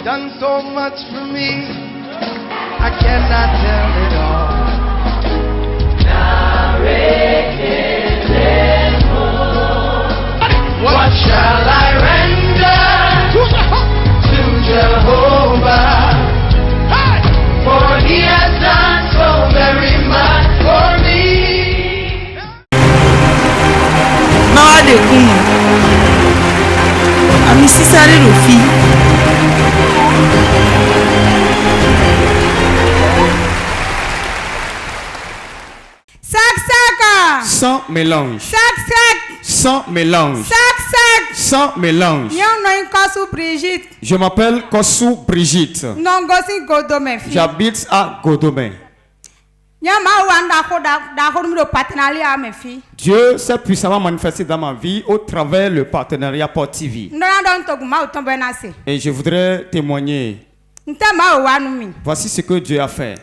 done so much for me, I cannot tell it all. What shall I render to Jehovah? For he has done so very much for me. Mawade kuma amisisare rufi sac sans mélange, sac sans mélange, sac sans mélange. Nyom no inkosu Brigitte Je m'appelle Kossou Brigitte. nongosi Godome fi J'habite à Godomé. Nyom ma wanda da ko mi do partenariat me fi Dieu s'est puissamment manifesté dans ma vie au travers le partenariat Port TV. ndona don to guma uton benase Et je voudrais témoigner. nte ma o wanu mi Voici ce que Dieu a fait.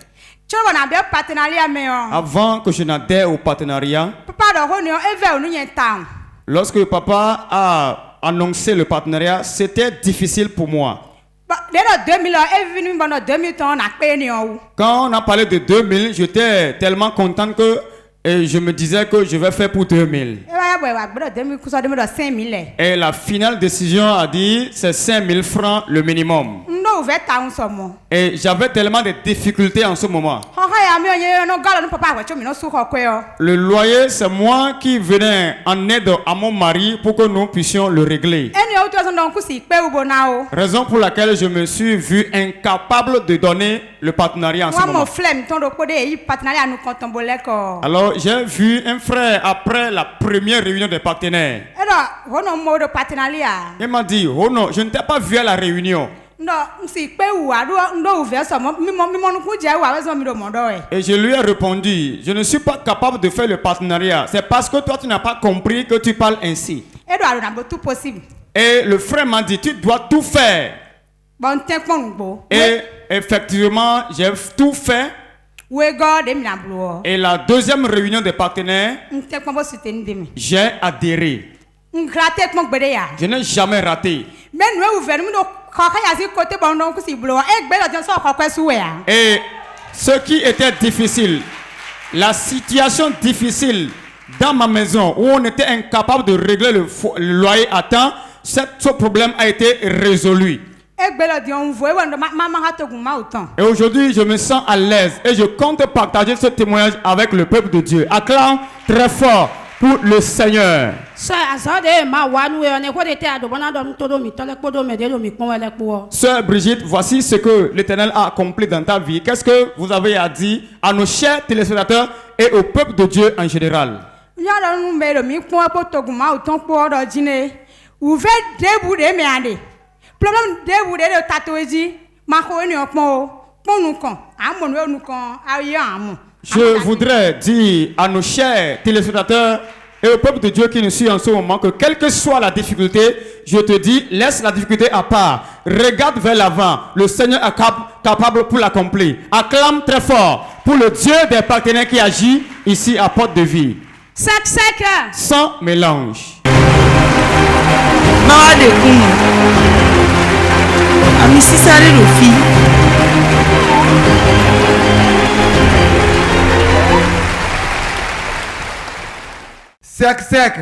chobo na be partenariat me on Avant que je n'adhère au partenariat, papa do ho ni eve onu yen town lorsque papa a annoncé le partenariat, c'était difficile pour moi. de 2000 eve ni bono 2000 ton na pe ni o Quand on a parlé de 2000, j'étais tellement content que je me disais que je vais faire pour 2000. e wa boy wa gbo 2000 kuso 5000 Et la finale décision a dit c'est 5000 francs le minimum. ndo ve town so mo Et j'avais tellement de difficultés en ce moment. ho ha ya mi onye no galo no papa wa chomi no su ho kwe o Le loyer, c'est moi qui venais en aide à mon mari pour que nous puissions le régler. eni o to so don kusi pe ubo na o Raison pour laquelle je me suis vu incapable de donner le partenariat en ce wa mo moment. flem ton do ko de yi partenariat nu kontombole ko Alors j'ai vu un frère après la première réunion des partenaires. Edo hono mo do partenariat Il m'a dit, oh non, je ne t'ai pas vu à la réunion. ndo nsi pe wa do ndo uve so mo mi mo nu ku je wa we so mi do mo do e Et je lui ai répondu, je ne suis pas capable de faire le partenariat. C'est parce que toi tu n'as pas compris que tu parles ainsi. Edo alo na bo tout possible Et le frère m'a dit, tu dois tout faire. bon te pon gbo Et effectivement, j'ai tout fait. we god de mi na blo Et la deuxième réunion des partenaires, nte pon bo sute ni de mi j'ai adhéré. ngrate pon gbede ya Je n'ai jamais raté. men we uve mi do ko ka ya si kote bon don kusi blo e gbe lo so ko kwesu we ya Et ce qui était difficile, la situation difficile dans ma maison où on était incapable de régler le loyer à temps, ce problème a été résolu. e gbe lo di on vo e we ndo mama ha to gun ma utan Et aujourd'hui, je me sens à l'aise et je compte partager ce témoignage avec le peuple de Dieu. Acclame très fort pour le Seigneur. Sœur Sœur Brigitte, voici ce que l'Éternel a accompli dans ta vie. Qu'est-ce que vous avez à dire à nos chers téléspectateurs et au peuple de Dieu en général? nyalo nu me lo mi pon po to gun ma utan po do jine uve debu de me ande problem debu de tatoji ma ko ni opon ponu kan amonu enu kan aye amu Je voudrais dire à nos chers téléspectateurs et au peuple de Dieu qui nous suit en ce moment que quelle que soit la difficulté, je te dis, laisse la difficulté à part. Regarde vers l'avant. Le Seigneur est capable pour l'accomplir. Acclame très fort pour le Dieu des partenaires qui agit ici à Porte de Vie. Sac Sans mélange. Mawade kuma amisisare rufi Sec.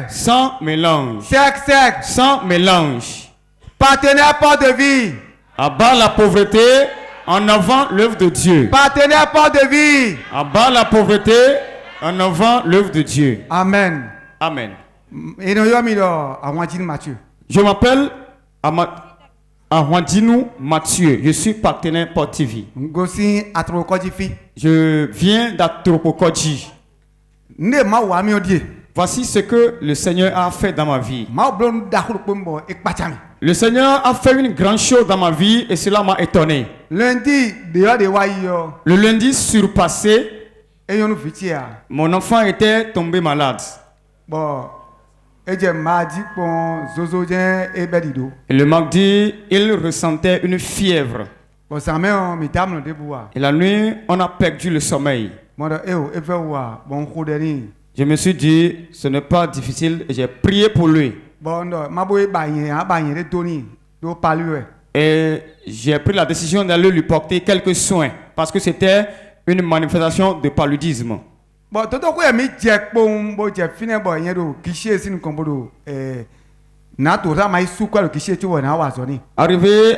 Sans mélange. Sec. Sans mélange. Partenaire Port de Vie. Abat la pauvreté, en avant l'œuvre de Dieu. Partenaire Port de Vie. Abat la pauvreté, en avant l'œuvre de Dieu. Amen. Amen. Et nous sommes à Wandjin Mathieu. Je m'appelle Ahwandjinou Mathieu. Je suis partenaire Port TV. Ngosi Atrokodjifi. Je viens d'Atropokodji. Ne ma wa mi odie. Voici ce que le Seigneur a fait dans ma vie. Ma blon dakhul pombo ekpachami. Le Seigneur a fait une grande chose dans ma vie et cela m'a étonné. Lundi, de wa yo. Le lundi surpassé, E yonu fitia. mon enfant était tombé malade. Bon, e je mardi pon zozo jen e bedido. Et le mardi, il ressentait une fièvre. Bon, ça me on mi tamno de bois. Et la nuit, on a perdu le sommeil. Mon e fe wa bon khodeni. Je me suis dit, ce n'est pas difficile et j'ai prié pour lui. Bon, ma boy ba yen de toni. Do palu e. Et j'ai pris la décision d'aller lui porter quelques soins parce que c'était une manifestation de paludisme. Bon, toto ko mi je pon bo je fine bo yen do kishe sin ko bodo na to ra mai su kwa lo kishe tu na wa so ni. Arrivé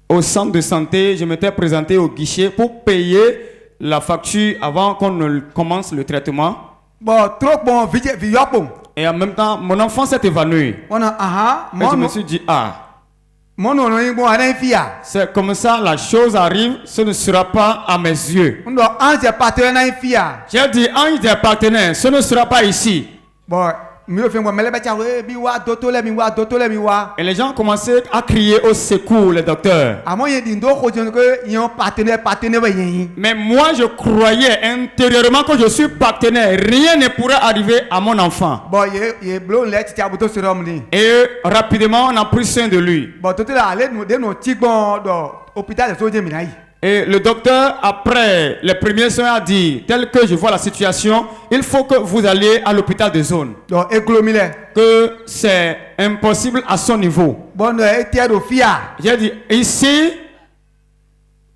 au centre de santé, je m'étais présenté au guichet pour payer la facture avant qu'on ne commence le traitement. Bon, trop bon vi yo pon. Et en même temps, mon enfant s'est évanoui. On a aha, Et je me suis dit, mon no no bon ana fia. c'est comme ça, la chose arrive, ce ne sera pas à mes yeux. On do ange partenaire na fia. J'ai dit, ange des partenaires, ce ne sera pas ici. Bon, mi o fe mo mele ba cha we bi wa doto le mi wa. Et les gens commençaient à crier au secours, les docteurs. Amo yen di ndo ko jon ko yon partenaire ba yen. Mais moi, je croyais intérieurement que je suis partenaire. Rien ne pourrait arriver à mon enfant. Bon, ye blo le ti abuto serum ni. Et rapidement, on a pris soin de lui. Bon, toto la ale no de no ti gbon do hôpital de soje mi na yi. Et le docteur, après les premiers soins, a dit, tel que je vois la situation, il faut que vous alliez à l'hôpital de zone. Donc, éclomile. Que c'est impossible à son niveau. Bon, no etier do fia. J'ai dit, ici,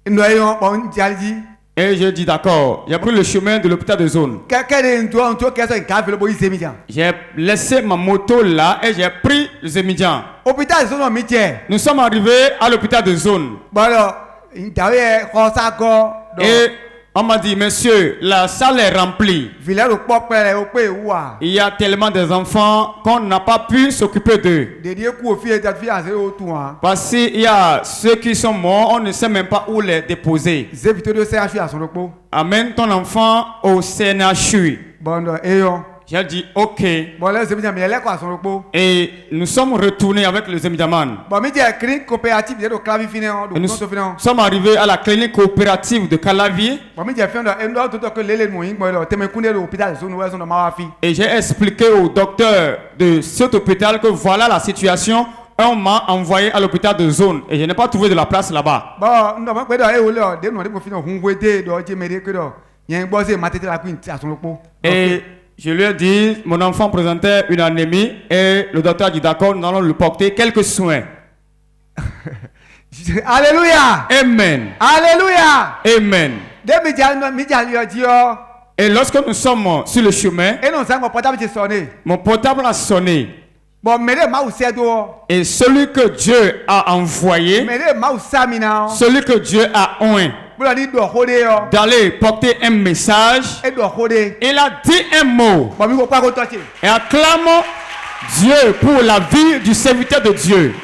No yon bon jaldi. et j'ai dit, d'accord, j'ai pris le chemin de l'hôpital de zone. Quelqu'un de toi qui a un bo izemidian. J'ai laissé ma moto là et j'ai pris le Zémidian. Hôpital de zone mi tie. Nous sommes arrivés à l'hôpital de zone. Bon, alors, dawe ko sa ko. Et on m'a dit, monsieur, la salle est remplie. Village au popere o pe wa. Il y a tellement des enfants qu'on n'a pas pu s'occuper d'eux. Dédié ku fi et fi en zéro tout hein. Parce qu'il y a ceux qui sont morts, on ne sait même pas où les déposer. Zébito de CHU à son repos. Amène ton enfant au CNHU. Bon, eyon. J'ai dit, ok. Bon, là, Zémidian, mais elle est quoi à son repos? Et nous sommes retournés avec le Zémidaman. Bon, mais il y a clinique coopérative, il y a le clavier fini. Et nous sommes arrivés à la clinique coopérative de Calavier. Bon, mais il y a fait un autre que l'élève moyen, bon, alors, t'es à l'hôpital, zone ouest, on a ma fille. Et j'ai expliqué au docteur de cet hôpital que voilà la situation. On m'a envoyé à l'hôpital de zone et je n'ai pas trouvé de la place là-bas. Bon, nous avons fait des nous avons fait un fini, donc j'ai mérité que il y a un boss et maté la queen à son repos. Et je lui ai dit, mon enfant présentait une anémie et le docteur a dit d'accord, nous allons lui porter quelques soins. Alléluia. Amen. Alléluia. Amen. Et lorsque nous sommes sur le chemin, mon portable a sonné. Et celui que Dieu a envoyé, celui que Dieu a oint, d'aller porter un message, il a dit un mot. Et acclamons Dieu pour la vie du serviteur de Dieu.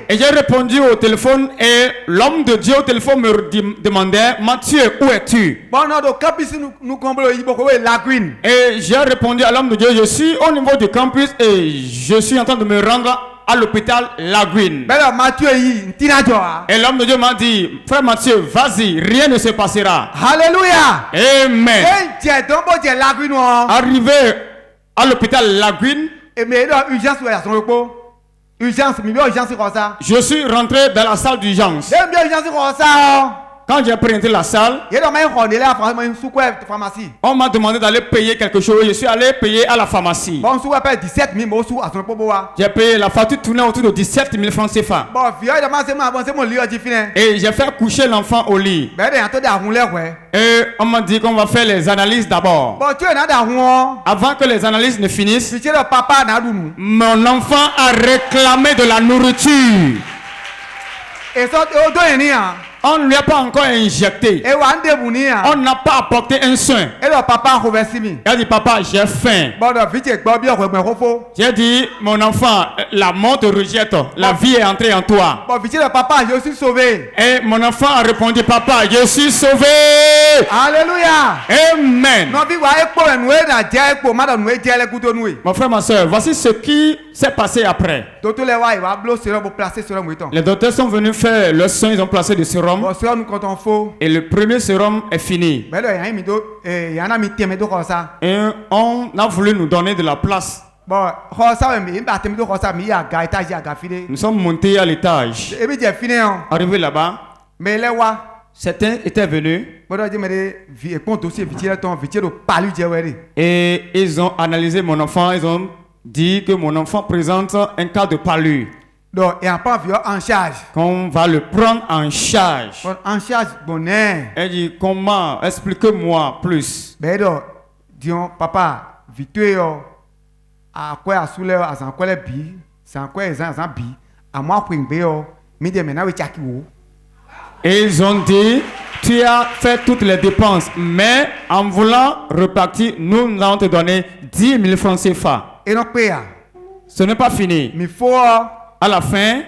Et j'ai répondu au téléphone et l'homme de Dieu au téléphone me demandait, Mathieu, où es-tu? Et j'ai répondu à l'homme de Dieu, je suis au niveau du campus et je suis en train de me rendre à l'hôpital Lagouine. Et l'homme de Dieu m'a dit, frère Mathieu, vas-y, rien ne se passera. Alléluia. Amen. Arrivé à l'hôpital Lagouine, je suis rentré dans la salle d'urgence. Quand j'ai présenté la salle, on m'a demandé d'aller payer quelque chose. Je suis allé payer à la pharmacie. J'ai payé la facture tournée autour de 17 000 francs CFA. Et j'ai fait coucher l'enfant au lit. Et on m'a dit qu'on va faire les analyses d'abord. Avant que les analyses ne finissent, mon enfant a réclamé de la nourriture. On ne lui a pas encore injecté. On n'a pas apporté un soin. Il a dit, papa, j'ai faim. J'ai dit, mon enfant, la mort te rejette. La vie est entrée en toi. Et mon enfant a répondu, papa, je suis sauvé. Alléluia. Amen. Mon frère, ma soeur, voici ce qui s'est passé après. Les docteurs sont venus faire leur soin, ils ont placé des sérums. Et le premier sérum est fini. Et on a voulu nous donner de la place. Nous sommes montés à l'étage. Arrivé là-bas, certains étaient venus et ils ont analysé mon enfant, ils ont dit que mon enfant présente un cas de palu, donc et en pas en charge. qu'on va le prendre en charge. En charge bonheur. Elle dit comment? Expliquez-moi plus. Ben donc disons papa vite yo à quoi à soule à san quoi les bi, san quoi les san bi, à moi queen be yo, mi de maintenant we chaki wo. Et ils ont dit, tu as fait toutes les dépenses, mais en voulant repartir, nous allons te donner 10 000 francs CFA. Et non paya. Ce n'est pas fini. Mi faut À la fin,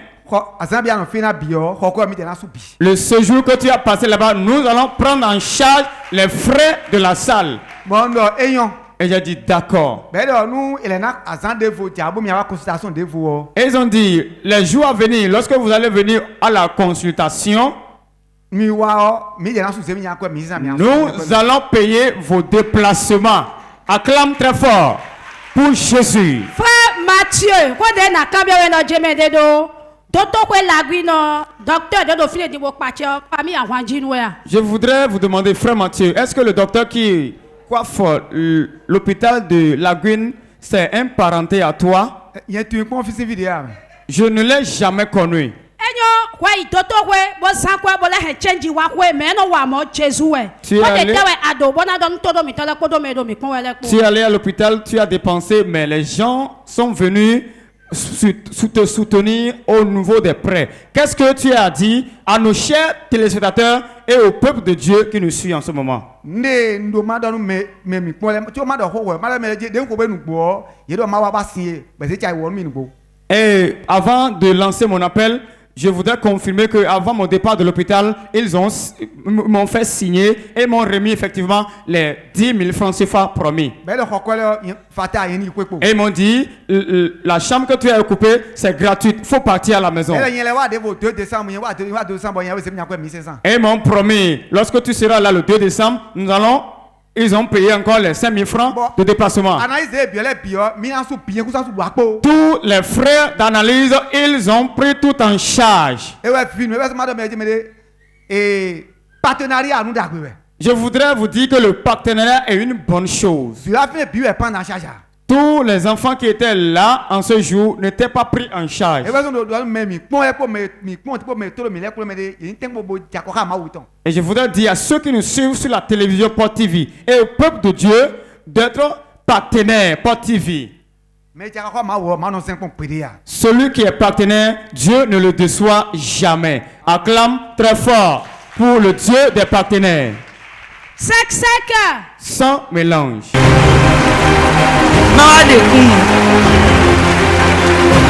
à san bien on fait na bio, ko mi de na soubi. le séjour que tu as passé là-bas, nous allons prendre en charge les frais de la salle. Bon donc ayons. Et j'ai dit d'accord. Ben donc nous il est na à san de vous, tiabo mi avoir consultation de vous. Et ils ont dit, les jours à venir, lorsque vous allez venir à la consultation, Mi wa mi de na soubi mi yakwa mi san mi. nous allons payer vos déplacements. Acclame très fort pour Jésus. Frère Mathieu, quoi de na kambia we no jemede do. Docteur kwe lagui no docteur de do file di wo patio famille en wanjinwe. Je voudrais vous demander, frère Mathieu, est-ce que le docteur qui coiffe l'hôpital de Lagune, c'est un parenté à toi? Il y a tu un fils vidéo. Je ne l'ai jamais connu. Enyo kwa docteur kwe bo san kwa bo la he change wa kwe me no wa mo Jésus we. Tu es Ko de allé- tewe ado bona don todo mi tole ko do me do mi kon wele ko. Tu es allé à l'hôpital, tu as dépensé, mais les gens sont venus te soutenir au niveau des prêts. Qu'est-ce que tu as dit à nos chers téléspectateurs et au peuple de Dieu qui nous suit en ce moment? Ne ndo ma do me mi pon le ti o ma do ho we ma me je de ko be nu gbo ye do ma wa ba sin be se chai won mi nu gbo. Et avant de lancer mon appel, je voudrais confirmer qu'avant mon départ de l'hôpital, ils m'ont fait signer et m'ont remis effectivement les 10 000 francs CFA promis. Ben do ko le fata yen ni kwepo. Et ils m'ont dit, la chambre que tu as occupée, c'est gratuite, il faut partir à la maison. E yen le wa de vo 2 décembre yen wa 2 décembre yen we se mi yakwa 1500. Et ils m'ont promis, lorsque tu seras là le 2 décembre, ils ont payé encore les 5 000 francs de déplacement. Analyse bio le bio mi na su bien ku sa su akpo. Tous les frais d'analyse, ils ont pris tout en charge. E we fi nu e ma do me je me de partenariat nous dagbe we. Je voudrais vous dire que le partenariat est une bonne chose. Tu as fait bio e prendre en charge. Tous les enfants qui étaient là en ce jour n'étaient pas pris en charge. E we so do me mi pon e po mi pon ti po me to mi le ko me de yin ten bo jako ka ma wuton. Et je voudrais dire à ceux qui nous suivent sur la télévision Port TV et au peuple de Dieu d'être partenaires Port TV. Mais jako ka ma wo ma no 5 pon pede ya. Celui qui est partenaire, Dieu ne le déçoit jamais. Acclame très fort pour le Dieu des partenaires. Sek sek. Sans mélange. Mawa de kuma.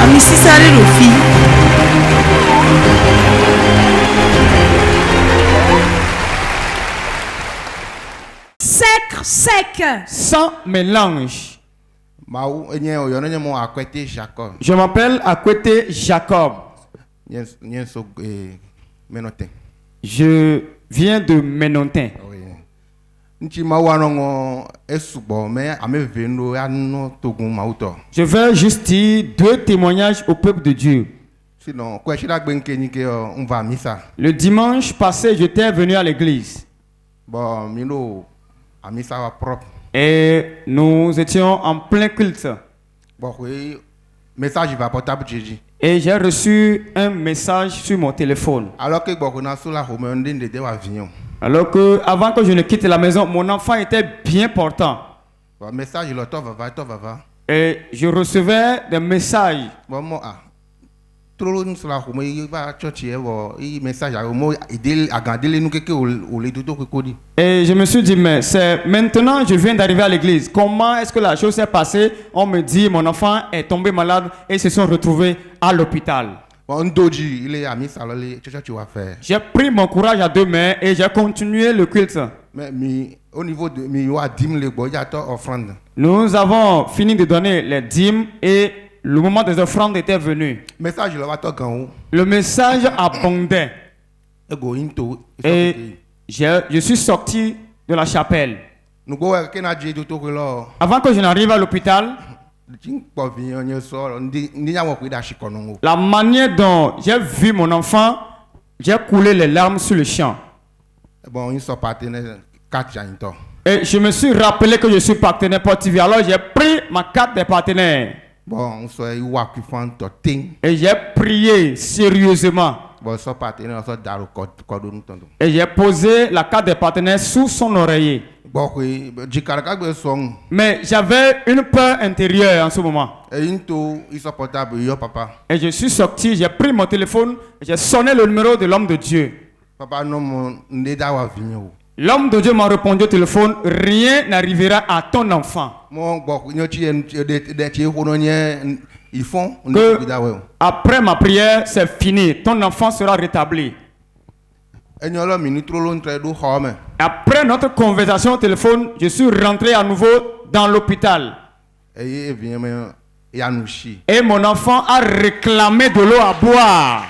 Ami sisare rofi. Sek sek. Sans mélange. Maou enye o yono mo akwete Jacob. Je m'appelle Akwete Jacob. Nyen so menoten. Je viens de Menontin. Oui. Nti maou anongo esubo me ameveno anu togun mauto. Je vais juste dire 2 témoignages au peuple de Dieu. Sinon kwa chira gbenke ni ke on va misa. Le dimanche passé, j'étais venu à l'église Bon mino amisa wa propre. et nous étions en plein culte. Bon oui message va portable Jésus. Et j'ai reçu un message sur mon téléphone. Alors que bon na so la home ndinde de wa vion. Alors que, avant que je ne quitte la maison, mon enfant était bien portant. Bon message le to va. Et je recevais des messages. Bon mo trop sur la home il va church e wo i message a mo idel agandele nu keke o le dodo ko di. Et je me suis dit, mais c'est maintenant je viens d'arriver à l'église. Comment est-ce que la chose s'est passée? On me dit, mon enfant est tombé malade et ils se sont retrouvés à l'hôpital. Bon ndoji il est ami ça le church tu vas faire. J'ai pris mon courage à 2 mains et j'ai continué le culte. Mais au niveau de mi wa dim le bo ya to offrande. Nous avons fini de donner les dîmes et le moment des offrandes était venu. Message le wa to gan Le message abondait o go into et je suis sorti de la chapelle. nous go ke na je to ko lo Avant que je n'arrive à l'hôpital, tin po vi on so ndi nya wo ku da shikono. la manière dont j'ai vu mon enfant, j'ai coulé les larmes sur le champ. Bon il so partenaire 4 janto. Et je me suis rappelé que je suis partenaire Port TV. Alors j'ai pris ma carte des partenaires. Bon, on soit wa qui font ting. Et j'ai prié sérieusement. Bon, son partenaire so daru code nous tonton. Et j'ai posé la carte des partenaires sous son oreiller. Bon, oui, jikaraka be song. Mais j'avais une peur intérieure en ce moment. Et into il so portable yo papa. Et je suis sorti, j'ai pris mon téléphone, j'ai sonné le numéro de l'homme de Dieu. Papa non mon ndeda wa vinyo. L'homme de Dieu m'a répondu au téléphone, rien n'arrivera à ton enfant. Mon bon nyoti de ti hononye ils font Que après ma prière, c'est fini. Ton enfant sera rétabli. Enyolo minute trop long très do xome. Après notre conversation au téléphone, je suis rentré à nouveau dans l'hôpital. Et vient me yanushi. Et mon enfant a réclamé de l'eau à boire.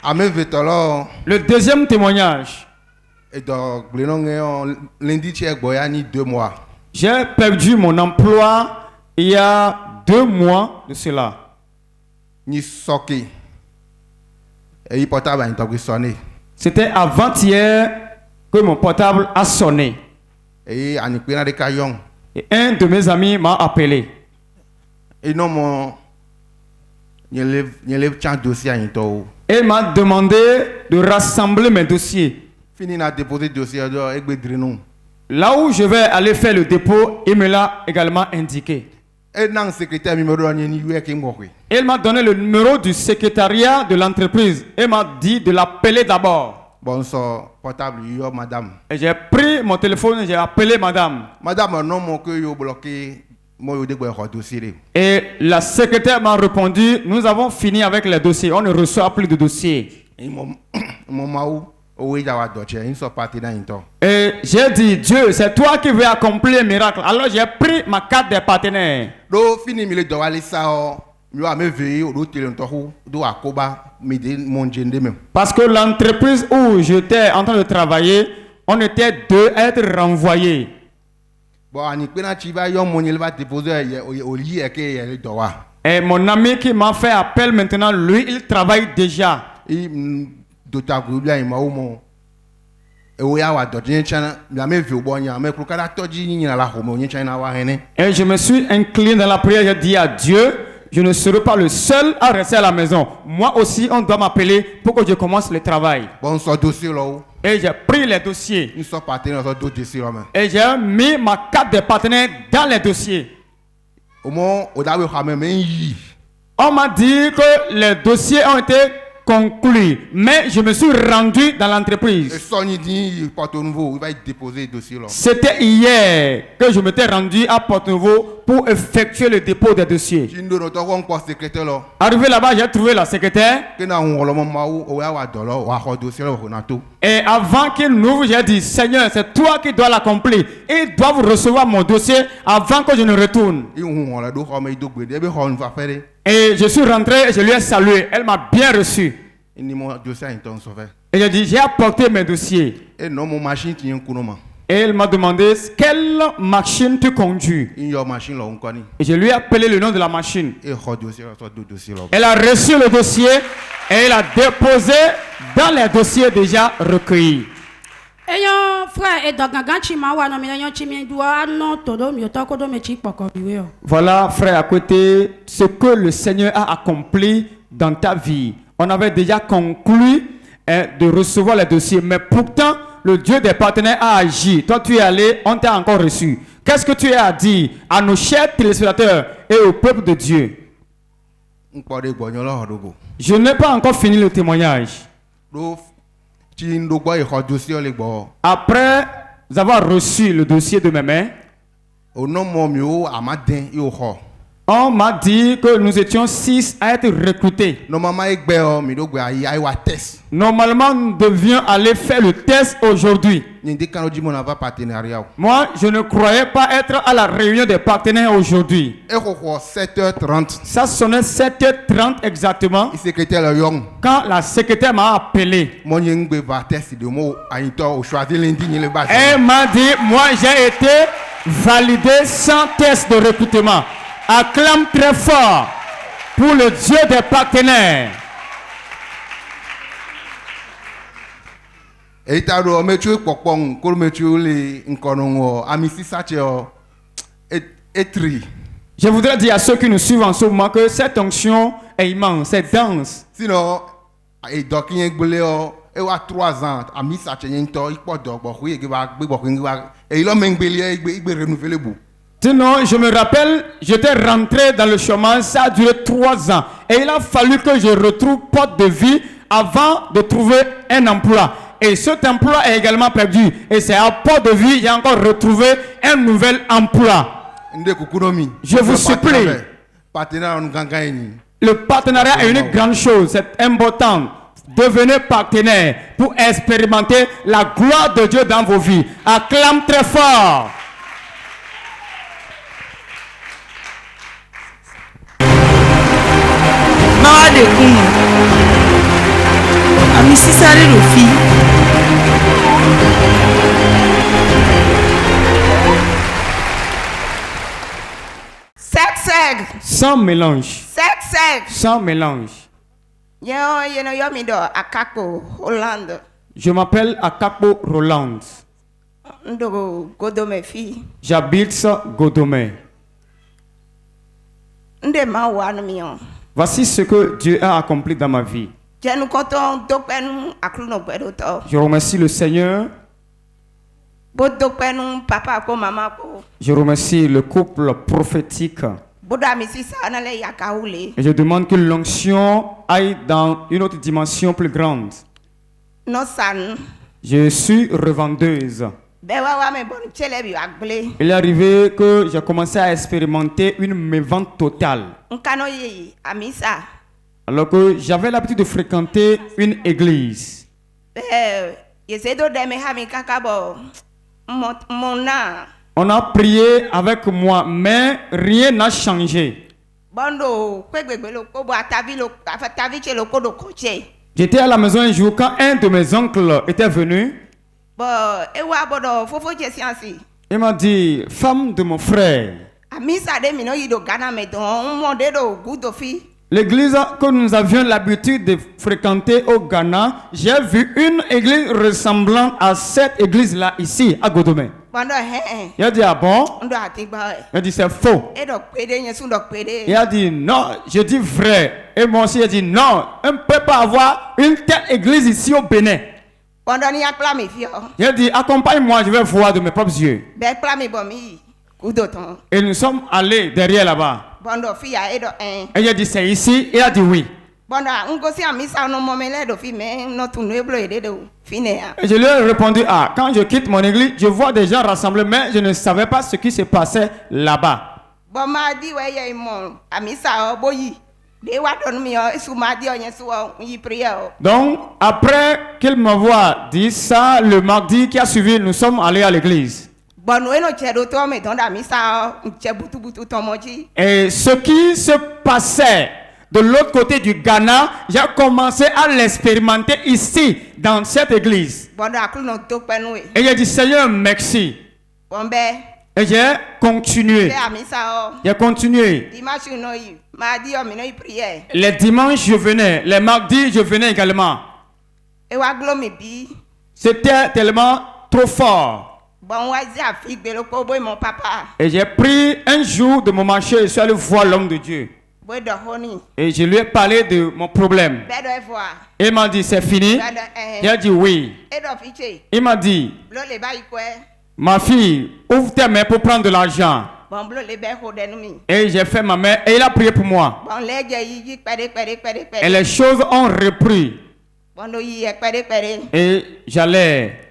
Ame vetolo Le deuxième témoignage. et donc lundi tiers boyani 2 mois. J'ai perdu mon emploi il y a 2 mois de cela. Ni soki. Et il portable a été sonné. C'était avant-hier que mon portable a sonné. Et ani pena de kayon. Et un de mes amis m'a appelé. Et non mon n'y tient dossier à into. Et m'a demandé de rassembler mes dossiers. Fini na déposer dossier do et bedrinou. Là où je vais aller faire le dépôt, il me l'a également indiqué. Et non secrétaire numéro ni weki ngokwe. Il m'a donné le numéro du secrétariat de l'entreprise et m'a dit de l'appeler d'abord. Bon so portable yo madame. Et j'ai pris mon téléphone et j'ai appelé madame. Madame non mon que yo bloqué moi yo de dossier. Et la secrétaire m'a répondu, nous avons fini avec les dossiers, on ne reçoit plus de dossiers. Et mon maou oui d'avoir dossier une so partie dans into. Et j'ai dit, Dieu, c'est toi qui veux accomplir un miracle. Alors j'ai pris ma carte des partenaires. Do fini mi le do aller ça yo a me veiller au télé do akoba mi de mon gende même. Parce que l'entreprise où j'étais en train de travailler, on était deux à être renvoyés. Bon ani pena ti va yo mon il va déposer au lit et que il doit. Et mon ami qui m'a fait appel maintenant, lui, il travaille déjà. Il dota groupe il m'a au mon et o ya wa do tin chana la me vu bon ya me ko kala toji ni na la ho mo ni chana wa hene. Et je me suis incliné dans la prière, j'ai dit à Dieu, je ne serai pas le seul à rester à la maison. Moi aussi, on doit m'appeler pour que je commence le travail. Bon so dossier là. Et j'ai pris les dossiers. Nous sommes partenaires sur d'autres dossiers là. Et j'ai mis ma carte de partenaire dans les dossiers. Au moins, on a On m'a dit que les dossiers ont été conclus, mais je me suis rendu dans l'entreprise. C'était hier que je m'étais rendu à Porto-Nouveau pour effectuer le dépôt des dossiers. Arrivé là-bas, j'ai trouvé la secrétaire. Et avant qu'il n'ouvre, j'ai dit, Seigneur, c'est toi qui dois l'accomplir. Ils doivent recevoir mon dossier avant que je ne retourne. Et je suis rentré et je lui ai salué. Elle m'a bien reçu. Et j'ai dit, j'ai apporté mes dossiers. Et elle m'a demandé, quelle machine tu conduis? Et je lui ai appelé le nom de la machine. Elle a reçu le dossier et elle a déposé dans les dossiers déjà recueillis. Voilà, frère, à côté, ce que le Seigneur a accompli dans ta vie. On avait déjà conclu de recevoir les dossiers, mais pourtant, le Dieu des partenaires a agi. Toi, tu es allé, on t'a encore reçu. Qu'est-ce que tu as à dire à nos chers téléspectateurs et au peuple de Dieu? Je n'ai pas encore fini le témoignage. Après avoir reçu le dossier de mes mains, on m'a dit que nous étions 6 à être recrutés. Normalement, nous devions aller faire le test aujourd'hui. Moi, je ne croyais pas être à la réunion des partenaires aujourd'hui. 7h30. Ça sonnait 7h30 exactement. Quand la secrétaire m'a appelé. Elle m'a dit, moi j'ai été validé sans test de recrutement. Acclame très fort pour le Dieu des partenaires. Et t'as etri. Je voudrais dire à ceux qui nous suivent en ce moment que cette onction est immense, c'est dense. Sinon, et donc il y a et à 3 ans, à mis ça tient une toi, il peut donc beaucoup et il a même belé, il renouveler le bout. Sinon, je me rappelle, j'étais rentré dans le chômage, ça a duré 3 ans. Et il a fallu que je retrouve porte de vie avant de trouver un emploi. Et cet emploi est également perdu. Et c'est à porte de vie, j'ai encore retrouvé un nouvel emploi. Je vous supplie. Le partenariat est une grande chose, c'est important. Devenez partenaire pour expérimenter la gloire de Dieu dans vos vies. Acclame très fort. Mawa de kunu. Ami sisare rofi. Seg. Sans mélange. Seg. Sans mélange. Yo mi do Akakpo Hollande. Je m'appelle Akakpo Roland. Ndo Godome fi. J'habite Godome. Nde ma wan mi on. Voici ce que Dieu a accompli dans ma vie. Je nous comptons dokpenu akluno gbedo to. Je remercie le Seigneur. Bo dokpenu papa ko mama ko. Je remercie le couple prophétique. Boda mi sisa na le yakaule. Et je demande que l'onction aille dans une autre dimension plus grande. No san. Je suis revendeuse. Bewa wa me bon chele bi agble. Il est arrivé que j'ai commencé à expérimenter une mévente totale. Nkano yi amisa. Alors que j'avais l'habitude de fréquenter une église. Yesedo de me hami kakabo. Mona. On a prié avec moi, mais rien n'a changé. J'étais à la maison un jour quand un de mes oncles était venu. Il m'a dit, femme de mon frère, l'église que nous avions l'habitude de fréquenter au Ghana, j'ai vu une église ressemblant à cette église-là ici, à Godome. Il a dit, ah bon? Il a dit, c'est faux. Il a dit, non, je dis vrai. Et moi aussi, il a dit, non, on ne peut pas avoir une telle église ici au Bénin. Il a dit, accompagne-moi, je vais voir de mes propres yeux. Et nous sommes allés derrière là-bas. Et il a dit, c'est ici. Il a dit oui. Et je lui ai répondu, ah, quand je quitte mon église, je vois des gens rassemblés, mais je ne savais pas ce qui se passait là-bas. Donc, après qu'il m'avoir dit ça, le mardi qui a suivi, nous sommes allés à l'église. Et ce qui se passait de l'autre côté du Ghana, j'ai commencé à l'expérimenter ici, dans cette église. Et j'ai dit, Seigneur, merci. Et j'ai continué. J'ai continué. Les dimanches, je venais. Les mardis, je venais également. C'était tellement trop fort. Et j'ai pris un jour de mon marché et je suis allé voir l'homme de Dieu. Et je lui ai parlé de mon problème. Et il m'a dit, c'est fini? Il a dit oui. Il m'a dit, ma fille, ouvre tes mains pour prendre de l'argent. Et j'ai fait ma main et il a prié pour moi. Et les choses ont repris. Et j'allais.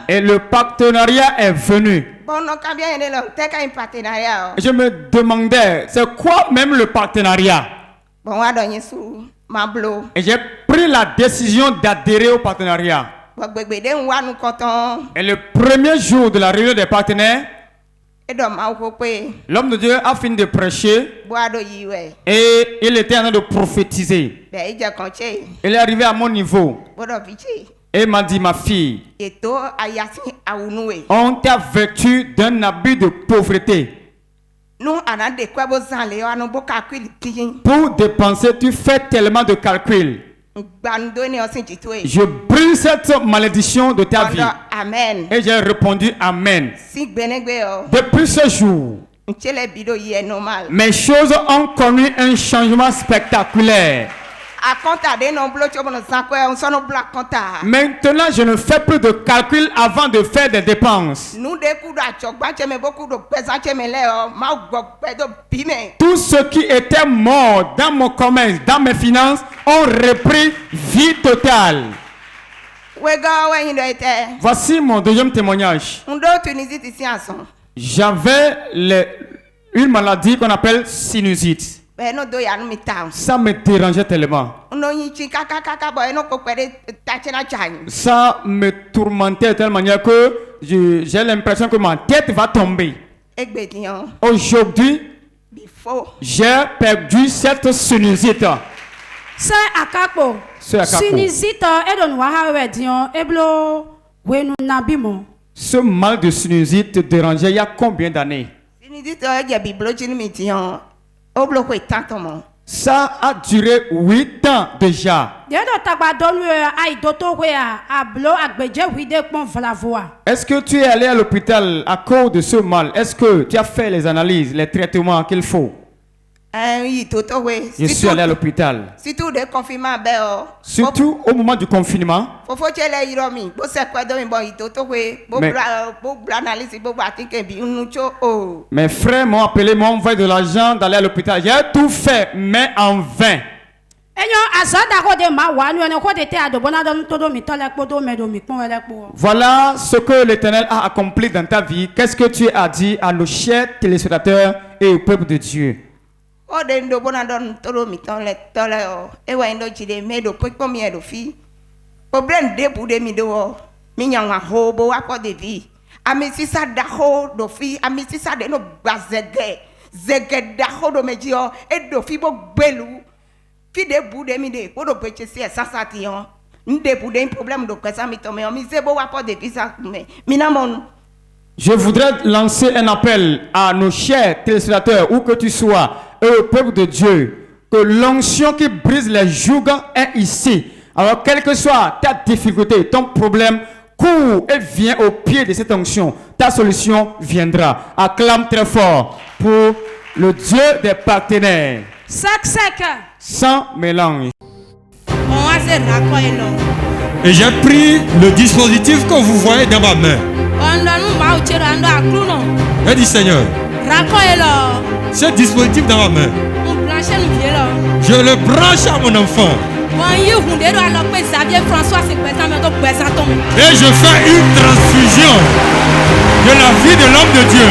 Et le partenariat est venu. Je me demandais, c'est quoi même le partenariat? Et j'ai pris la décision d'adhérer au partenariat. Et le premier jour de la réunion des partenaires, l'homme de Dieu a fini de prêcher et il était en train de prophétiser. Il est arrivé à mon niveau. Et il m'a dit, ma fille, on t'a vêtu d'un habit de pauvreté. Pour dépenser, tu fais tellement de calculs. Je brille pris cette malédiction de ta vie. Pendant Amen. Et j'ai répondu Amen. Si Benegbe, Depuis ce jour, Nchele Bido y est normal. mes choses ont connu un changement spectaculaire. A compta de non bloqué mon sanko on sono black compta. Maintenant, je ne fais plus de calcul avant de faire des dépenses. Nous de coups d'achokba cheme beaucoup de pesant cheme leo ma gokpe de bime. Tout ce qui était mort dans mon commerce, dans mes finances, ont repris vie totale. Wega we hindo ete. Voici mon deuxième témoignage. Undo Tunisie ici en son. J'avais une maladie qu'on appelle sinusite. Ben no do ya no mi town. Ça me dérangeait tellement. Undo yichi kaka boy no kokpere tachena chany. Ça me tourmentait de telle manière que j'ai l'impression que ma tête va tomber. Egbedion. Aujourd'hui, Before. j'ai perdu cette sinusite. Se akapo. Se akapo. Sinusite edo nwa hawe dion eblo wenu nabimo. Ce mal de sinusite te dérangeait il y a combien d'années? Sinisi to je biblo chini mi tion. Oblo ko tantomo. Ça a duré 8 ans déjà. Dedo tagba donu ai doto we a blo agbeje wide pon vlavoa. Est-ce que tu es allé à l'hôpital à cause de ce mal? Est-ce que tu as fait les analyses, les traitements qu'il faut? Oui, toto we. Je suis allé à l'hôpital. Surtout de confinement be o. Surtout au moment du confinement. Fofo chele iromi. Bo se kwedo mi bo itoto we. Bo Mais- bla analyse bo batike bi unucho o. Mes frères m'ont appelé, m'ont envoyé de l'argent d'aller à l'hôpital. J'ai tout fait, mais en vain. Enyo azada ko de ma wa nu ko de te adobona don todo mi tole kpodo medo mi pon ele po. Voilà ce que l'Éternel a accompli dans ta vie. Qu'est-ce que tu as dit à nos chers téléspectateurs et au peuple de Dieu? O de ndo bona don todo mi tole o. E wa ndo chide me do pokpo mi edo fi. Problem de bu de mi do o. Mi nyanga ho bo wa ko de vi. Ami sisa da ho do fi, ami sisa de no gbazege. Zege da ho do meji o. E do fi bo gbelu. Fi de bu de mi de ko do peche si e sasa ti o. Nde bu de problem do kwesa mi to me o. Mi se bo wa ko de vi sa me. Mi na mon. Je voudrais lancer un appel à nos chers téléspectateurs, où que tu sois, et au peuple de Dieu, que l'onction qui brise les jougs est ici. Alors, quelle que soit ta difficulté, ton problème, cours et viens au pied de cette onction. Ta solution viendra. Acclame très fort pour le Dieu des partenaires, Sek. sans mélange. On va se raconter. Et j'ai pris le dispositif que vous voyez dans ma main. J'ai dit Seigneur, ce dispositif dans ma main, je le branche à mon enfant. Et je fais une transfusion de la vie de l'homme de Dieu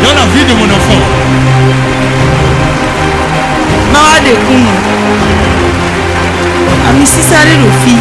dans la vie de mon enfant. Mawa de kuno. Ami sisare rofi.